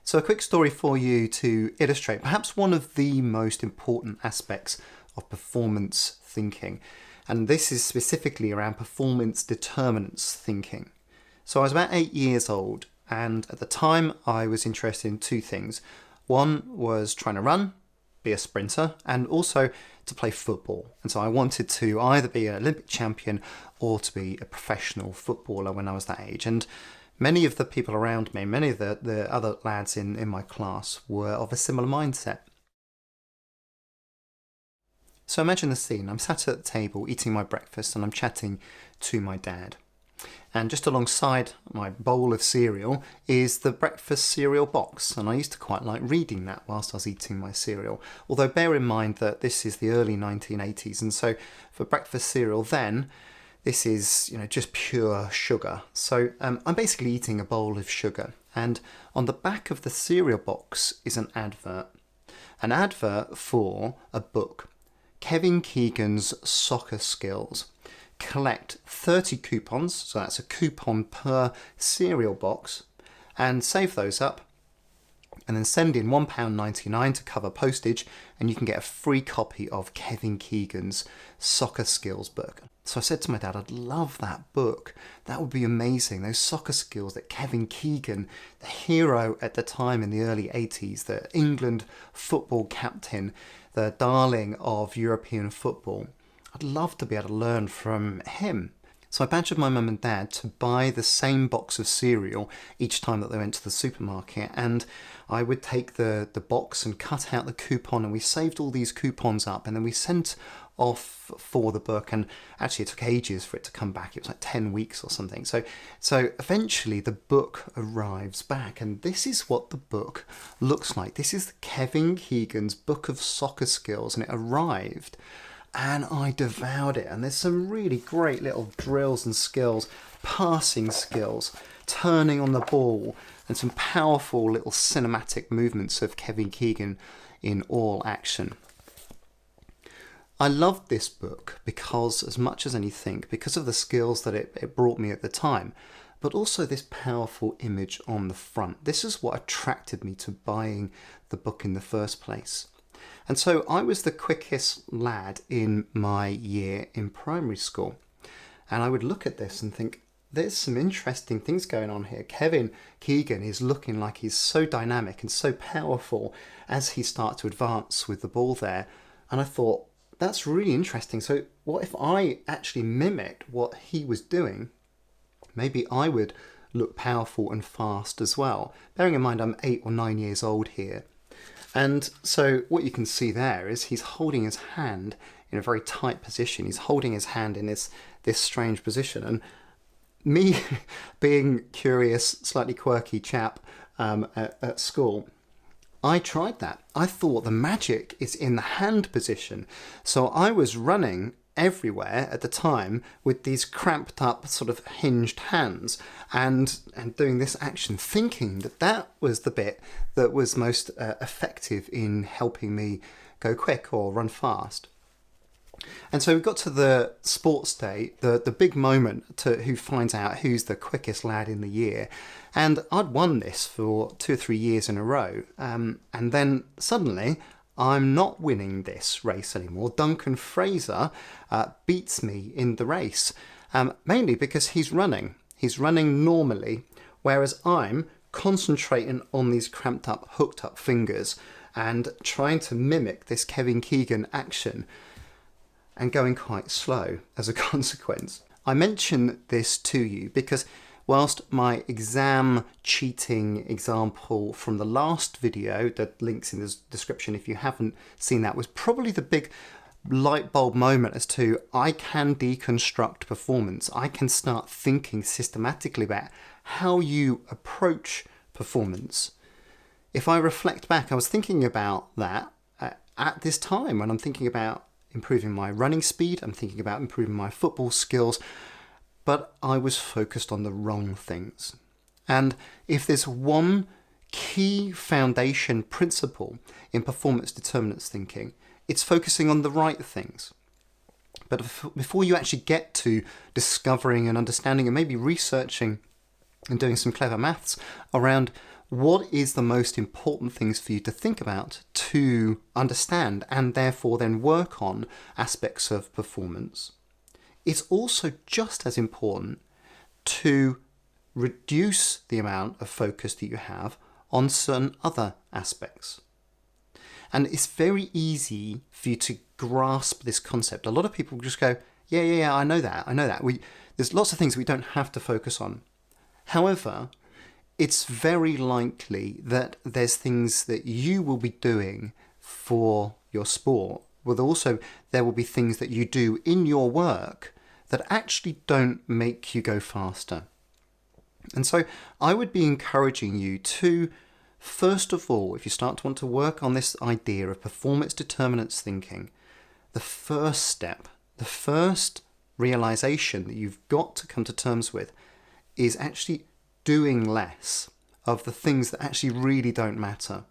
So a quick story for you to illustrate perhaps one of the most important aspects of performance thinking. And this is specifically around performance determinants thinking. So I was about 8 years old, and at the time I was interested in two things. One was trying to run, be a sprinter, and also to play football. And so I wanted to either be an Olympic champion or to be a professional footballer when I was that age. And many of the people around me, many of the other lads in my class were of a similar mindset. So imagine the scene. I'm sat at the table eating my breakfast and I'm chatting to my dad. And just alongside my bowl of cereal is the breakfast cereal box. And I used to quite like reading that whilst I was eating my cereal. Although bear in mind that this is the early 1980s. And so for breakfast cereal then, this is, just pure sugar. So I'm basically eating a bowl of sugar. And on the back of the cereal box is an advert. An advert for a book. Kevin Keegan's Soccer Skills. Collect 30 coupons, so that's a coupon per cereal box, and save those up, and then send in £1.99 to cover postage, and you can get a free copy of Kevin Keegan's Soccer Skills book. So I said to my dad, I'd love that book. That would be amazing. Those soccer skills that Kevin Keegan, the hero at the time in the early 80s, the England football captain, the darling of European football. I'd love to be able to learn from him. So I badgered my mum and dad to buy the same box of cereal each time that they went to the supermarket, and I would take the box and cut out the coupon, and we saved all these coupons up, and then we sent off for the book, and actually it took ages for it to come back. It was like 10 weeks or something. So eventually the book arrives back, and this is what the book looks like. This is Kevin Keegan's Book of Soccer Skills, and it arrived. And I devoured it. And there's some really great little drills and skills, passing skills, turning on the ball, and some powerful little cinematic movements of Kevin Keegan in all action. I loved this book because, as much as anything, because of the skills that it brought me at the time, but also this powerful image on the front. This is what attracted me to buying the book in the first place. And so I was the quickest lad in my year in primary school. And I would look at this and think, there's some interesting things going on here. Kevin Keegan is looking like he's so dynamic and so powerful as he starts to advance with the ball there. And I thought, that's really interesting. So what if I actually mimicked what he was doing? Maybe I would look powerful and fast as well. Bearing in mind I'm 8 or 9 years old here. And so what you can see there is he's holding his hand in a very tight position. He's holding his hand in this strange position. And me, being curious, slightly quirky chap at school, I tried that. I thought the magic is in the hand position. So I was running everywhere at the time with these cramped up sort of hinged hands and doing this action, thinking that was the bit that was most effective in helping me go quick or run fast. And so we got to the sports day, the big moment to who finds out who's the quickest lad in the year. And I'd won this for 2 or 3 years in a row. And then suddenly I'm not winning this race anymore. Duncan Fraser beats me in the race, mainly because he's running. He's running normally, whereas I'm concentrating on these cramped up, hooked up fingers and trying to mimic this Kevin Keegan action and going quite slow as a consequence. I mention this to you because whilst my exam cheating example from the last video, that links in the description if you haven't seen that, was probably the big light bulb moment as to I can deconstruct performance. I can start thinking systematically about how you approach performance. If I reflect back, I was thinking about that at this time when I'm thinking about improving my running speed, I'm thinking about improving my football skills, but I was focused on the wrong things. And if there's one key foundation principle in performance determinants thinking, it's focusing on the right things. But before you actually get to discovering and understanding and maybe researching and doing some clever maths around what is the most important things for you to think about, to understand, and therefore then work on aspects of performance. It's also just as important to reduce the amount of focus that you have on certain other aspects. And it's very easy for you to grasp this concept. A lot of people just go, yeah, I know that. There's lots of things we don't have to focus on. However, it's very likely that there's things that you will be doing for your sport, but also there will be things that you do in your work that actually don't make you go faster. And so I would be encouraging you to, first of all, if you start to want to work on this idea of performance determinants thinking, the first step, the first realization that you've got to come to terms with is actually doing less of the things that actually really don't matter.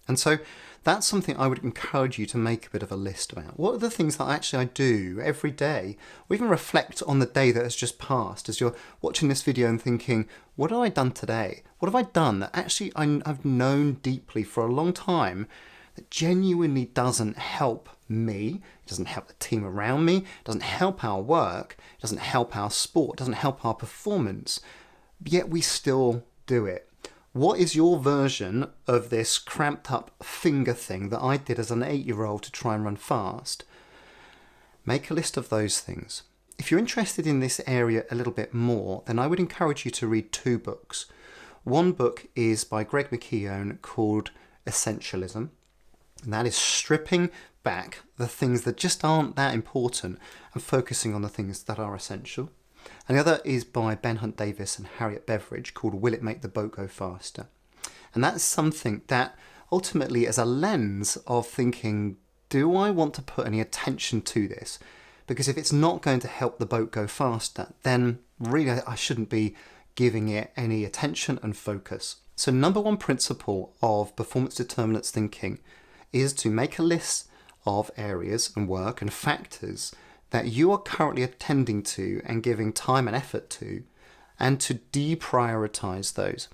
And so that's something I would encourage you to make a bit of a list about. What are the things that I do every day, or even reflect on the day that has just passed as you're watching this video and thinking, what have I done today? What have I done that actually I've known deeply for a long time that genuinely doesn't help me, it doesn't help the team around me, it doesn't help our work, it doesn't help our sport, it doesn't help our performance, yet we still do it. What is your version of this cramped up finger thing that I did as an 8-year-old to try and run fast? Make a list of those things. If you're interested in this area a little bit more, then I would encourage you to read 2 books. One book is by Greg McKeown called Essentialism, and that is stripping back the things that just aren't that important and focusing on the things that are essential. And the other is by Ben Hunt Davis and Harriet Beveridge called Will It Make the Boat Go Faster? And that's something that ultimately is a lens of thinking, do I want to put any attention to this? Because if it's not going to help the boat go faster, then really I shouldn't be giving it any attention and focus. So number 1 principle of performance determinants thinking is to make a list of areas and work and factors that you are currently attending to and giving time and effort to, and to deprioritize those.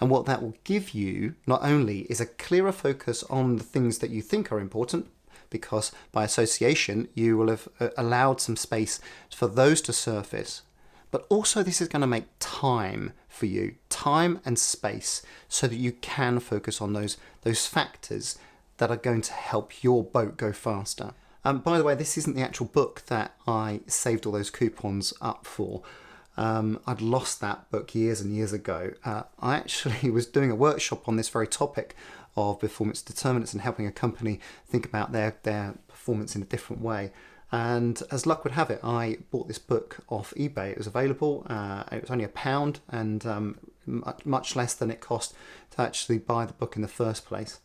And what that will give you not only is a clearer focus on the things that you think are important, because by association you will have allowed some space for those to surface, but also this is going to make time for you, time and space, so that you can focus on those factors that are going to help your boat go faster. By the way, this isn't the actual book that I saved all those coupons up for. I'd lost that book years and years ago. I actually was doing a workshop on this very topic of performance determinants and helping a company think about their performance in a different way. And as luck would have it, I bought this book off eBay. It was available. It was only £1 and much less than it cost to actually buy the book in the first place.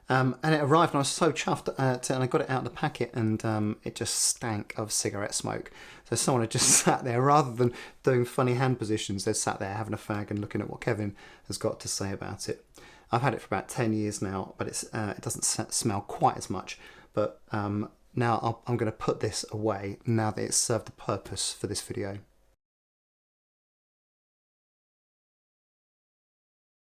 And it arrived and I was so chuffed and I got it out of the packet and it just stank of cigarette smoke. So someone had just sat there, rather than doing funny hand positions, they sat there having a fag and looking at what Kevin has got to say about it. I've had it for about 10 years now, but it doesn't smell quite as much. But now I'm going to put this away now that it's served the purpose for this video.